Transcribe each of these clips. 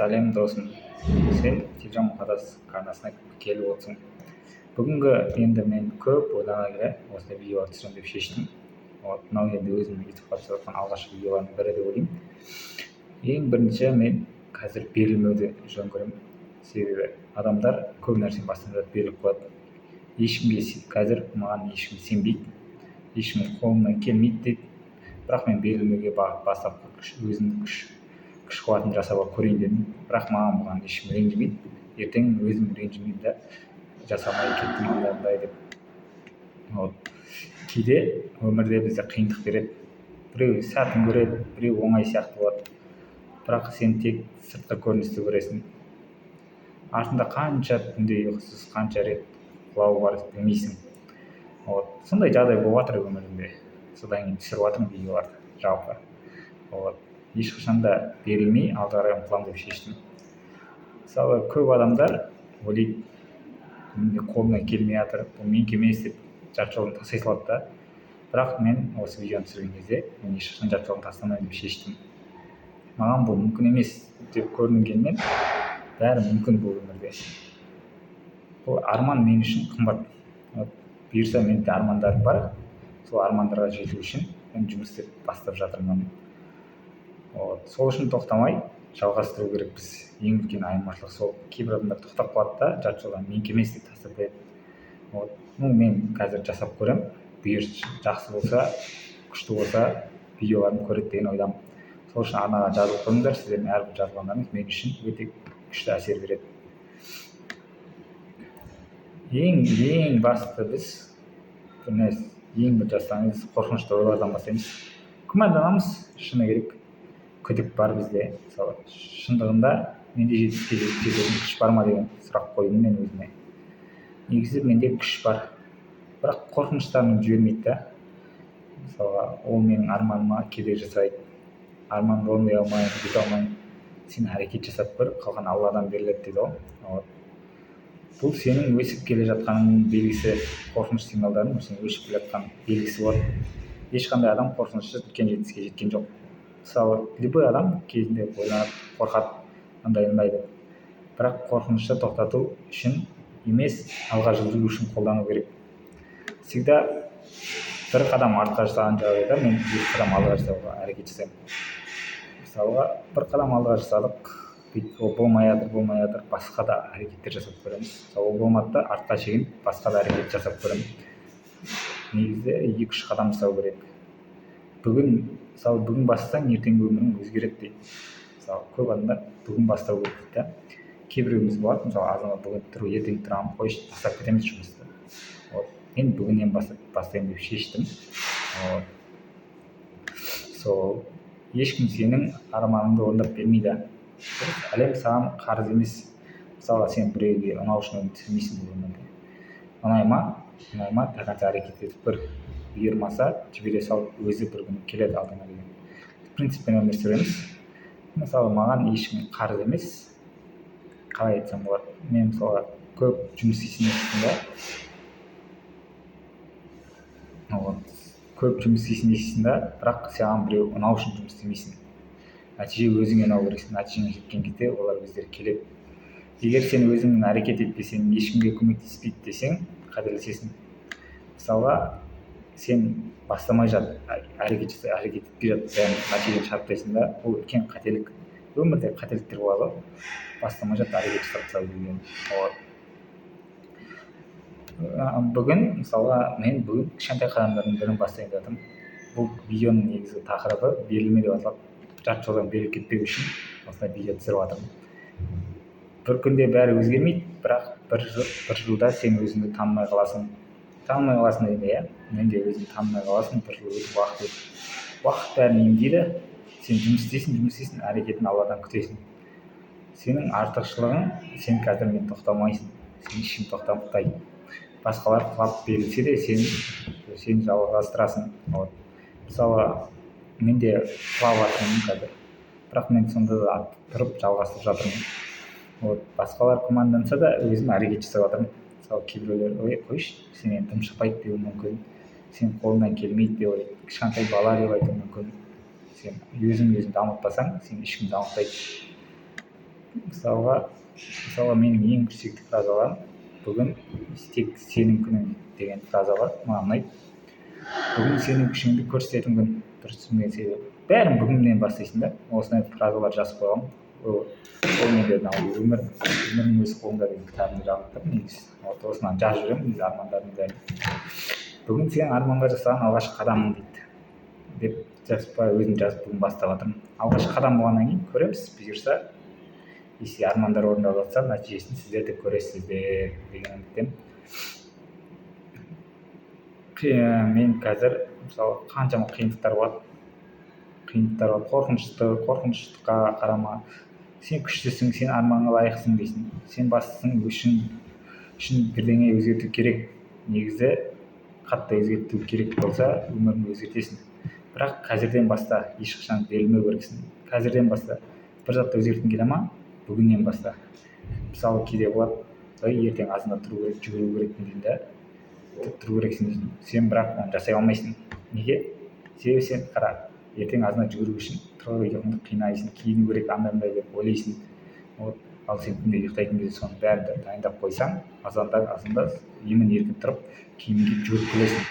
Сәлем досым, сен телжан мұқадас арнасына келіп отырсың. Бүгінгі енді мен көп ойлана келе осындай видеолар түсіремін деп шештім. Мынау енді өзімнің ютубқа түсіріп жатқан алғашқы видеолардың бірі деп ойлаймын. Ең бірінші мен қазір берілмеуді жөн көремін. Себебі адамдар көп нәрсе бастан беріліп қояды. Қазір маған ешкім сенбейді, ешкім қолымнан келмейді дейді. Бірақ мен берілмеуге бастапқы өзімнің күш қуатын жасауға көрейін дедім. Бірақ маған бұған ешкім ренжімейді. Ертең өзім ренжімеймін да жасамай кеттім андай деп. Кейде өмірде бізде қиындық береді. Біреу сәтін көреді, біреу оңай сияқты болады. Бірақ сен тек сыртқы көріністі көресің. Артында қанша түнде ұйқысыз, қанша рет құлау бар білмейсің. Сондай жағдай болып жатыр өмірімде. Содан кейін түсіріп жатырмын видеоларды жалпы. Ешқашан да берілмей алға қарай ұмтыламын деп шештім. Мысалы, көп адамдар ойлайды, менде қолымнан келмей жатыр, бұл менікі емес деп жарты жолдан тастай салады да. Бірақ мен осы видеоны түсірген кезде мен ешқашан жарты жолдан тастамаймын деп шештім. Маған бұл мүмкін емес деп көрінгенмен бәрі мүмкін бұл өмірде. Бұл арман мен үшін қымбат. Бұйырса менде армандарым бар. Сол армандарға жету үшін мен жұмыс істеп бастап жатырмын. Сол үшін тоқтамай жалғастыру керекпіз. Ең үлкен айырмашылық сол. Кейбір адамдар тоқтап қалады да жарты жолдан менікі емес деп тастап қояды. Мен қазір жасап көремін. Бұйырса жақсы болса, күшті болса, видеоларын көреді деген ойдамын. Сол үшін арнаға жазылып қойыңдар. Сіздердің әрбір жазылғандарыңыз мен үшін өте күшті әсер береді. Ең басты біз ең бір жастаңыз қорқынышты ойлардан бастаймыз. Күмәнданамыз, шыны керек. Күдік бар бізде. Мысалы, шындығында менде жететін күш бар ма деген сұрақ қойдым мен өзіме. Негізі менде күш бар. Бірақ қорқыныштарым жібермейді да. Мысалға, ол менің арманыма кедергі жасайды. Арманымды орындай алмаймын, бете алмаймын. Сен әрекет жасап көр, қалған Алладан беріледі дейді ғой. Бұл сенің өсіп келе жатқаныңның белгісі, қорқыныш сигналдарының сен өсіп келе жатқан белгісі болады. Ешқандай адам қорқынышсыз үлкен жетістікке жеткен жоқ. Мысалы, любой адам кезінде ойланып, қорқады, андай деп. Бірақ қорқынышты тоқтату үшін емес, алға жылжу үшін қолдану керек. Всегда бір қадам артқа жасаған жағдайда мен екі қадам алдыға жасауға әрекет жасаймын. Мысалға, бір қадам алдыға жасадық, ол болмай жатыр, басқа да әрекеттер жасап көреміз. Ол болмады да артқа шегініп, басқа да әрекет жасап көремін. Негізі 2-3 қадам жасау керек. Бүгін бастасаң, ертеңгі өмірің өзгереді дейді. Мысалы, көп адамдар бүгін бастау керек дейді. Кейбіреуіміз болады, мысалы, азамат бүгін тұру, ертең тұрамын, қойшы, тастап кетеміз жұмысты. Мен бүгіннен бастаймын деп шештім. Сол ешкім сенің арманыңды орындап бермейді. Әлем саған қарыз емес. Мысалы, сен біреуге ұнау үшін өмір сүрмейсің бұл өмірде. Ұнайма, тағанша әрекет етіп көр. Бұйырмаса, жібере сал, өзі бір күні келеді алдыңа деген. Принциппен өмір сүреміз. Мысалы, маған ешкім қарыз емес. Қалай айтсам болады? Мен мысалы көп жұмыс істейсің да, бірақ саған біреу ұнау үшін жұмыс істемейсің. Нәтиже өзіңе ұнау керексің. Нәтижеңе жеткен кезде олар өздері келеді. Егер сен өзіңнің әрекет етпесең, ешкімге көмектеспейді десең, қателесесің. Мысалға, сен бастамай жат, әрекет етпей жат, нәтижені шарттайсың да, ол үлкен қателік. Өмірде қателіктер болады. Бастамай жат, әрекет жасап деген. Мен бүгін кішкентай қадамдардың бірін бастайын жатырмын. Бұл видеоның негізгі тақырыбы берілме деп аталады. Жарты жолдан беріліп кетпеу үшін осындай видео түсіріп жатырмын. Бір күнде бәрі өзгермейді, бірақ бір жылда сен өзіңді танымай қаласың. Танымай қаласың дегенде, мен де өзімді танымай қаласың, бір жыл өтіп уақыт өтіп. Уақыт бәрін емдейді, сен жұмыс істейсің, әрекетін Алладан күтесің. Сенің артықшылығың, сен қазір мен тоқтамайсың, сен ешкім тоқтатпайды. Басқалар құлап берілсе де сен жалғастырасың. Мысалы, мен де құлап жатырмын қазір, бірақ мен сонда да тұрып жалғастырып жатырмын. Басқалар күмәнданса да өзім әрекет жасап жатырмын. Мысалы, кейбіреулер қойшы, сен енді дым шықпайды деуі мүмкін, сен қолыңнан келмейді деп ойлайды, кішкентай бала деп айтуы мүмкін. Сен өзің дамытпасаң, сен ешкім дамытпайды. мысалға менің ең сүйікті фразаларым бүгін тек сенің күнің деген фраза бар, маған ұнайды. Бүгін сенің күшіңді көрсететін күн. Дұрыс түсінген себебі бәрін бүгіннен бастайсың да. Осындай фразалар жазып қойғам. Ол менде өмірдің өз қолыңда деген кітабымды жазып тұрмын негізі. Осынан жазып жүремін негізі армандарымның бәрін. Бүгін сен арманға жасаған алғашқы қадамың дейді деп өзім жазып бүгін бастап жатырмын. Алғашқы қадам болғаннан кейін көреміз, бұйырса, если армандар орындалып жатса, нәтижесін сіздер де көресіздер деген үміттемін. Мен қазір мысалы қаншама қиындықтар болады, қорқыныштыққа қарама. Сен күштісің, сен арманға лайықсың дейсің. Сен бастысың, үшін бірдеңе өзгерту керек. Негізі қатты өзгерту керек болса, өміріңді өзгертесің. Бірақ қазірден баста, ешқашан берілмеу керексің. Қазірден баста. Бір затты өзгерткің келе ма? Бүгіннен баста. Мысалы кейде болады, ертең азында тұру керек, жүгіру керекпін деймін да. Тұру керексің дейсің. Сен бірақ оны жасай алмайсың. Неге? Себебі сен қара, ертең азында жүгіру үшін тұрып ұйқыңды қинайсың, киіну керек, андай деп ойлайсың. Ал сен күнде ұйықтайтын кезде соның бәрін дайындап қойсаң, азанда емін-еркін тұрып, киімге жүгіріп келесің.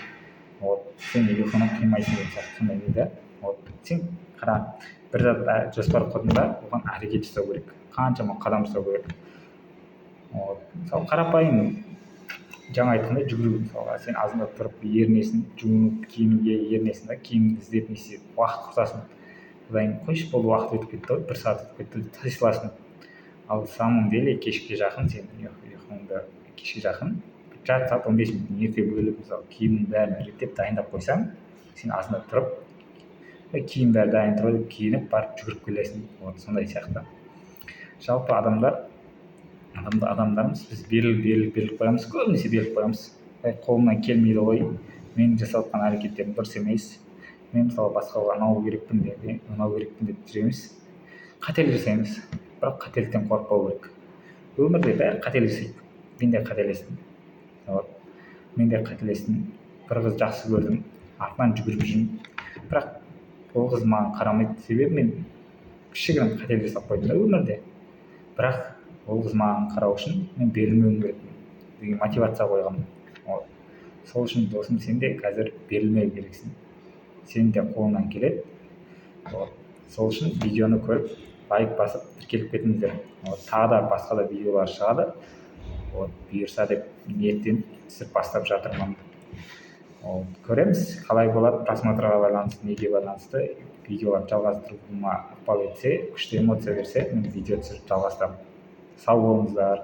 Сен ұйқыңды қимайсың деген сияқты сондай не да. Сен қара, бір зат жоспар құрдың да, оған әрекет жасау керек. Қаншама қадам жасау керек. Мысалы қарапайым жаңа айтқандай жүгіру, мысалға сен азында тұрып ерінесің, жуынып киінуге ерінесің да, киіміңді іздеп не істеп уақыт құртасың. Одан қойшы болды, уақыт өтіп кетті ғой, 1 сағат өтіп кетті, тастай саласың. Ал самом деле кешке жақын сен ұйқыңды кешке жақын жарты сағат 15 минут ерте бөліп, мысалы киімнің бәрін реттеп дайындап қойсаң, сен азында тұрып киім бәрі дайын тұрып киініп барып жүгіріп келесің. Сондай сияқты. Жалпы адамдарымыз біз беріліп қоямыз, көбінесе беріліп қоямыз. Қолымнан келмейді ғой, менің жасап жатқан әрекеттерім дұрыс емес. Мен мысалы басқаға ұнау керекпін деп жүреміз. Қателік жасаймыз, бірақ қателіктен қорықпау керек. Өмірде бәрі қателік жасайды. Мен де қателестім. Бір қыз жақсы көрдім, артынан жүгіріп жүрмін. Бірақ ол қыз маған қарамайды, себебі мен кішігірім қателік жасап қойдым да өмірде. Бірақ ол қыз маған қарау үшін мен берілмеуім керекпін деген мотивация қойғам. Сол үшін досым, сен де қазір берілмеу керексің. Сен де қолыңнан келеді. Сол үшін видеоны көріп, лайк басып, тіркеліп кетіңіздер. Тағы да басқа да видеолар шығады. Бұйырса деп ниеттен бастап жатырмын. Көреміз, қалай болады, просмотрға байланысты, неге байланысты видеолар жалғастыруыма ықпал етсе, күшті эмоция берсе, мен видео түсіріп жалғастырамын. Сау болыңыздар.